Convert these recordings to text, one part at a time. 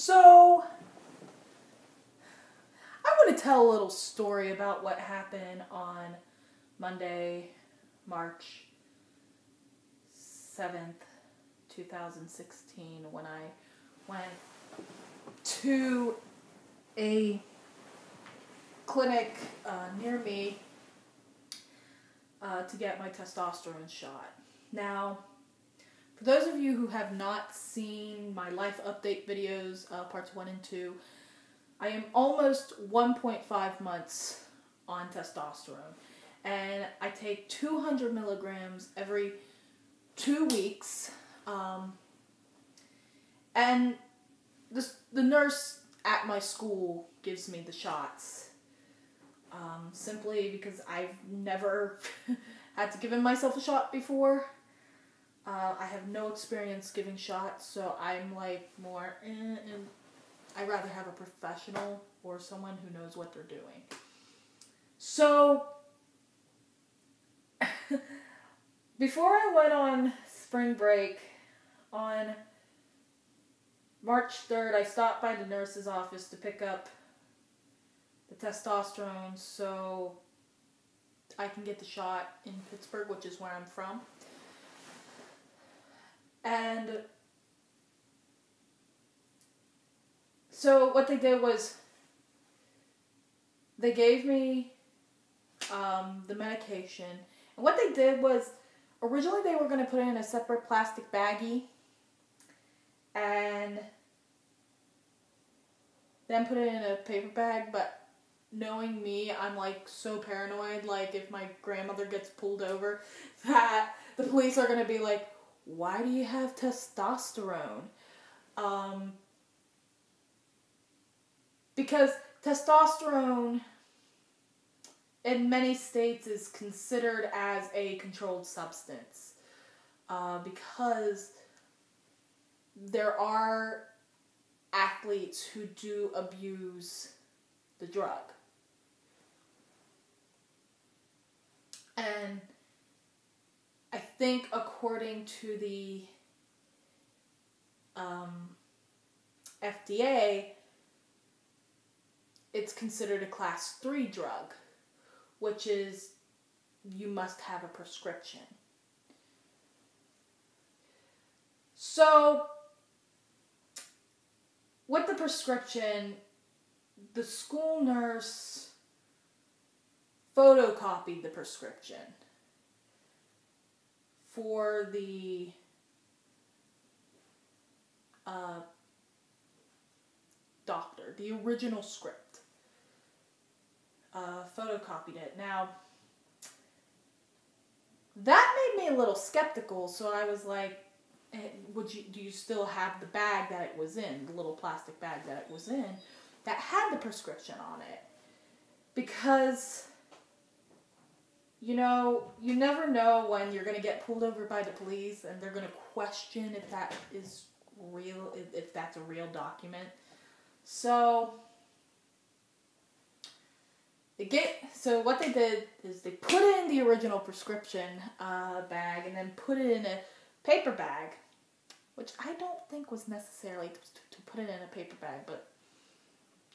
So, I want to tell a little story about what happened on Monday, March 7th, 2016, when I went to a clinic near me to get my testosterone shot. Now, for those of you who have not seen my life update videos, parts 1 and 2, I am almost 1.5 months on testosterone. And I take 200 milligrams every 2 weeks. And the nurse at my school gives me the shots. Simply because I've never had to give myself a shot before. I have no experience giving shots, so I'm like more, and I'd rather have a professional or someone who knows what they're doing. So, before I went on spring break, on March 3rd, I stopped by the nurse's office to pick up the testosterone so I can get the shot in Pittsburgh, which is where I'm from. And so what they did was they gave me the medication. And what they did was originally they were going to put it in a separate plastic baggie and then put it in a paper bag. But knowing me, I'm like so paranoid, like if my grandmother gets pulled over, that the police are going to be like, why do you have testosterone? Because testosterone in many states is considered as a controlled substance. Because there are athletes who do abuse the drug. And I think according to the FDA, it's considered a class 3 drug, which is you must have a prescription. So, with the prescription, the school nurse photocopied the prescription for the doctor, the original script. Photocopied it. Now, that made me a little skeptical, so I was like, do you still have the bag that it was in, the little plastic bag that it was in, that had the prescription on it? Because, you know, you never know when you're going to get pulled over by the police and they're going to question if that is real, if that's a real document. So what they did is they put in the original prescription bag and then put it in a paper bag, which I don't think was necessarily to put it in a paper bag, but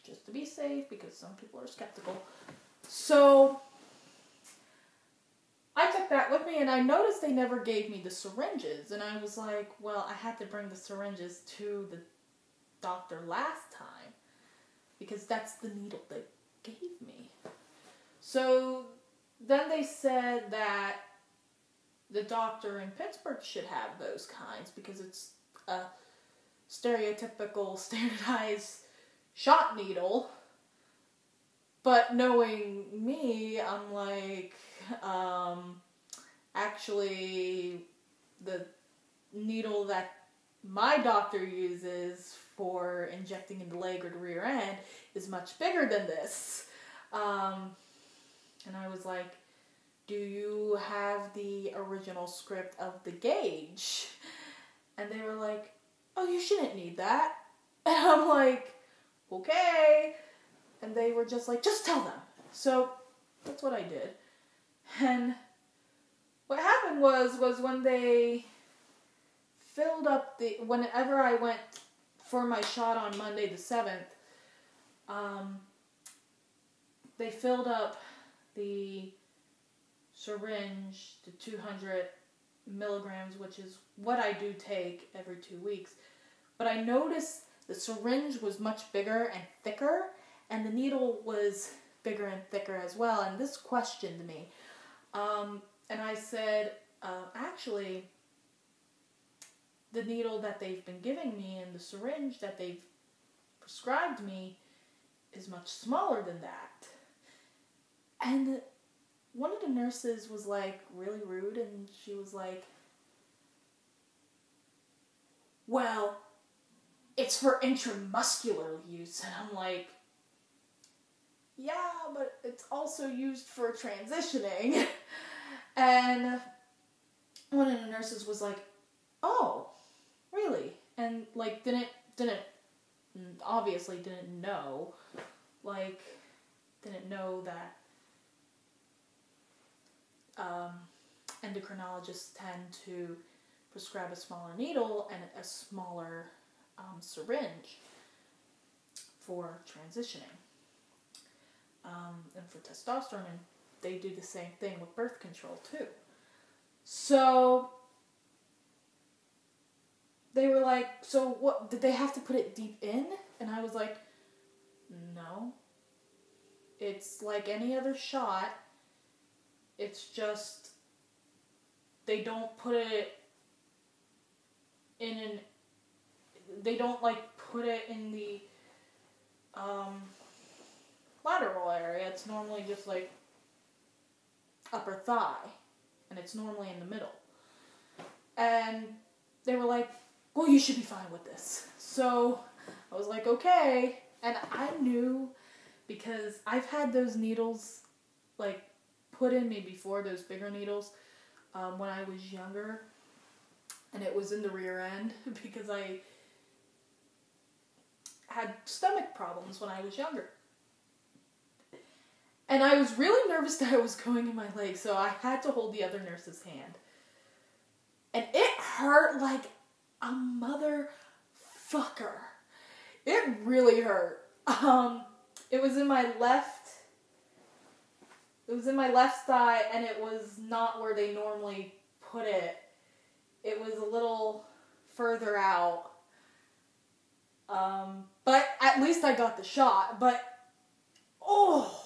just to be safe, because some people are skeptical. So I took that with me, and I noticed they never gave me the syringes, and I was like, well, I had to bring the syringes to the doctor last time, because that's the needle they gave me. So then they said that the doctor in Pittsburgh should have those kinds, because it's a stereotypical, standardized shot needle. But knowing me, I'm like, actually, the needle that my doctor uses for injecting in the leg or the rear end is much bigger than this. And I was like, do you have the original script of the gauge? And they were like, oh, you shouldn't need that. And I'm like, okay. And they were just like, just tell them. So that's what I did. And what happened was when they filled up whenever I went for my shot on Monday the 7th, they filled up the syringe to 200 milligrams, which is what I do take every 2 weeks. But I noticed the syringe was much bigger and thicker, and the needle was bigger and thicker as well. And this questioned me. And I said, actually, the needle that they've been giving me and the syringe that they've prescribed me is much smaller than that. And one of the nurses was like really rude, and she was like, well, it's for intramuscular use. And I'm like, yeah, but it's also used for transitioning. And one of the nurses was like, oh, really? And like obviously didn't know that endocrinologists tend to prescribe a smaller needle and a smaller syringe for transitioning and for testosterone, and they do the same thing with birth control too. So they were like, so what, did they have to put it deep in? And I was like, no. It's like any other shot. It's just, they don't put it in they don't like put it in the lateral area. It's normally just like upper thigh, and it's normally in the middle. And they were like, well, you should be fine with this. So I was like, okay. And I knew, because I've had those needles like put in me before, those bigger needles, when I was younger, and it was in the rear end because I had stomach problems when I was younger. And I was really nervous that it was going in my leg, so I had to hold the other nurse's hand. And it hurt like a motherfucker. It really hurt. It was in my left thigh, and it was not where they normally put it. It was a little further out. But at least I got the shot. But, oh,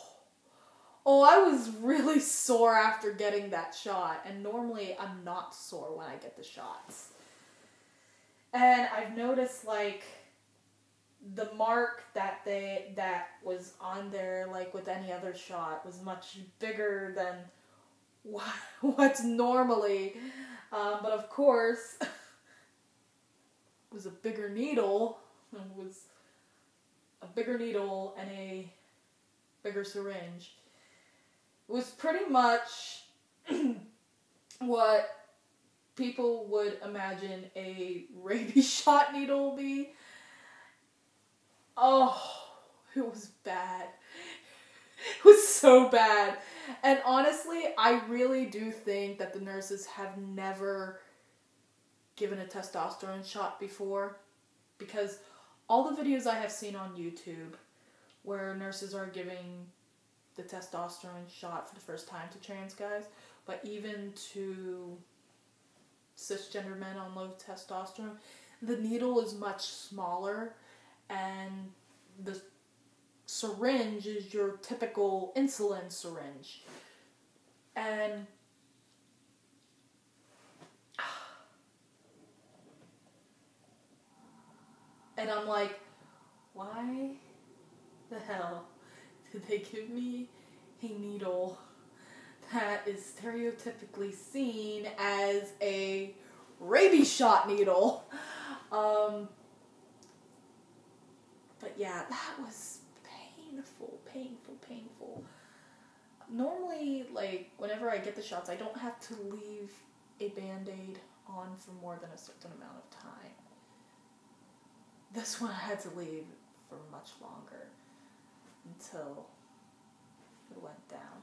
I was really sore after getting that shot. And normally I'm not sore when I get the shots. And I've noticed, like, the mark that was on there, like with any other shot, was much bigger than what's normally. But of course, it was a bigger needle. It was a bigger needle and a bigger syringe. It was pretty much what people would imagine a rabies shot needle will be. Oh, it was bad. It was so bad. And honestly, I really do think that the nurses have never given a testosterone shot before, because all the videos I have seen on YouTube where nurses are giving the testosterone shot for the first time to trans guys, but even to cisgender men on low testosterone, the needle is much smaller, and the syringe is your typical insulin syringe. And I'm like, why the hell did they give me a needle that is stereotypically seen as a rabies shot needle? But yeah, that was painful. Normally, like, whenever I get the shots, I don't have to leave a Band-Aid on for more than a certain amount of time. This one I had to leave for much longer until it went down.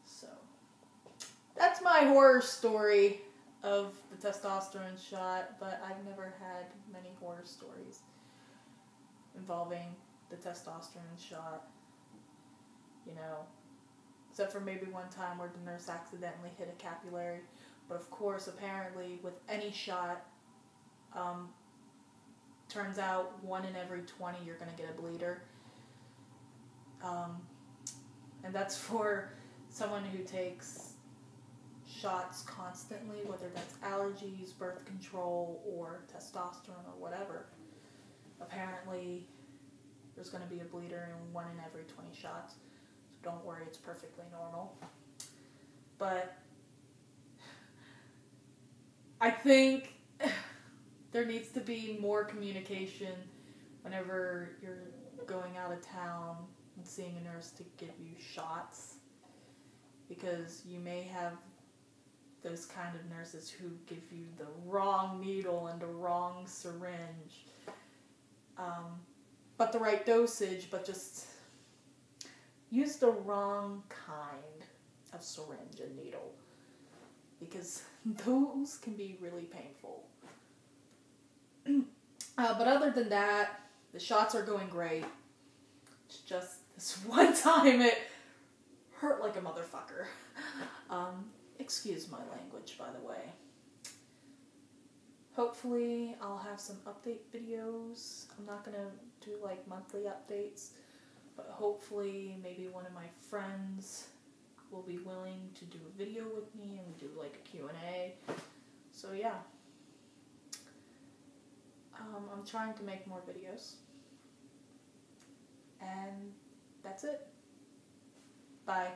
So, that's my horror story of the testosterone shot, but I've never had many horror stories involving the testosterone shot, you know, except for maybe one time where the nurse accidentally hit a capillary. But of course, apparently, with any shot, turns out 1 in every 20 you're going to get a bleeder. And that's for someone who takes shots constantly, whether that's allergies, birth control, or testosterone or whatever. Apparently, there's going to be a bleeder in 1 in every 20 shots. So don't worry, it's perfectly normal. But I think there needs to be more communication whenever you're going out of town and seeing a nurse to give you shots, because you may have those kind of nurses who give you the wrong needle and the wrong syringe, but the right dosage, but just use the wrong kind of syringe and needle, because those can be really painful. But other than that, the shots are going great. It's just this one time it hurt like a motherfucker. Excuse my language, by the way. Hopefully I'll have some update videos. I'm not going to do like monthly updates, but hopefully maybe one of my friends will be willing to do a video with me and we do like a Q&A. So yeah. I'm trying to make more videos. And that's it. Bye.